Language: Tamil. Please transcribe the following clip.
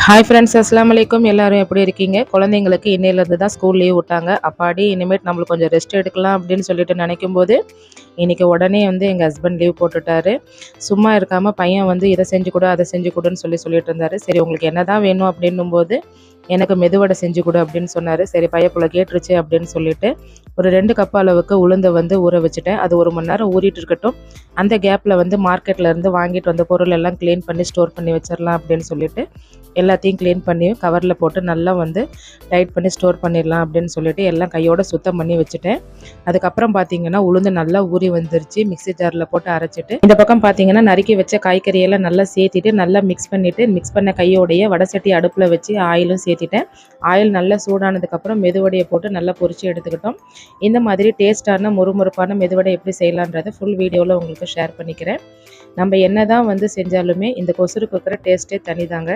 ஹாய் ஃப்ரெண்ட்ஸ், அஸ்ஸலாமு அலைக்கும். எல்லாரும் எப்படி இருக்கீங்க? குழந்தைங்களுக்கு இன்னையிலேருந்து தான் ஸ்கூல் லீவ் விட்டாங்க. அப்பாடி இனிமேட் நம்மளுக்கு கொஞ்சம் ரெஸ்ட் எடுக்கலாம் அப்படின்னு சொல்லிட்டு நினைக்கும்போது இன்றைக்கி உடனே எங்கள் ஹஸ்பண்ட் லீவ் போட்டுட்டாரு. சும்மா இருக்காமல் பையன் இதை செஞ்சு கொடு அதை செஞ்சு கொடுன்னு சொல்லிட்டு இருந்தார். சரி, உங்களுக்கு என்ன தான் வேணும் அப்படின்னும்போது எனக்கு மெதுவடை செஞ்சு கொடு அப்படின்னு சொன்னார். சரி, பையப்புள்ள கேட்டுருச்சு அப்படின்னு சொல்லிட்டு ஒரு 2 கப் அளவுக்கு உளுந்தை ஊற வச்சுட்டேன். அது 1 மணி நேரம் ஊறிட்டு இருக்கட்டும். அந்த கேப்பில் மார்க்கெட்டில் இருந்து வாங்கிட்டு வந்த பொருள் எல்லாம் க்ளீன் பண்ணி ஸ்டோர் பண்ணி வச்சிடலாம் அப்படின்னு சொல்லிட்டு எல்லாத்தையும் க்ளீன் பண்ணி கவரில் போட்டு நல்லா டைட் பண்ணி ஸ்டோர் பண்ணிடலாம் அப்படின்னு சொல்லிட்டு எல்லாம் கையோட சுத்தம் பண்ணி வச்சுட்டேன். அதுக்கப்புறம் பார்த்தீங்கன்னா உளுந்து நல்லா ஊறி வந்துருச்சு. மிக்ஸி ஜாரில் போட்டு அரைச்சிட்டு இந்த பக்கம் பார்த்தீங்கன்னா நறுக்கி வச்ச காய்கறியெல்லாம் நல்லா சேர்த்திட்டு நல்லா மிக்ஸ் பண்ண கையோடைய வடை அடுப்பில் வச்சு ஆயிலும் சேர்த்திட்டேன். ஆயில் நல்லா சூடானதுக்கப்புறம் மெதுவடையை போட்டு நல்லா பொரிச்சு எடுத்துக்கிட்டோம். இந்த மாதிரி டேஸ்டான முறுமுறுப்பான மெதுவடை எப்படி செய்யலான்றதை ஃபுல் வீடியோவில் உங்களுக்கு ஷேர் பண்ணிக்கிறேன். நம்ம என்ன தான் செஞ்சாலுமே இந்த கொசுறு குக்கிற டேஸ்ட்டே தனிதாங்க.